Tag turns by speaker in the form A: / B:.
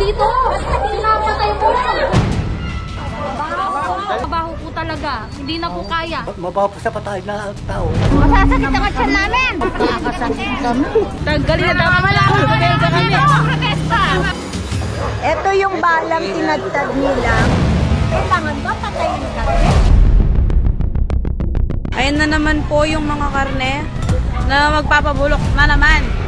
A: dito. Sinapatay mo. Mabaho po talaga. Hindi na po kaya.
B: Mabaho po sa patay na tao.
A: Masasakit ang atyan namin. Makakasakit kami. Tanggalin na dapat kami.
C: Ito yung balang tinagtag nila. Kailangan ba patayin kami?
D: Ayan na naman po yung mga karne na magpapabulok na naman.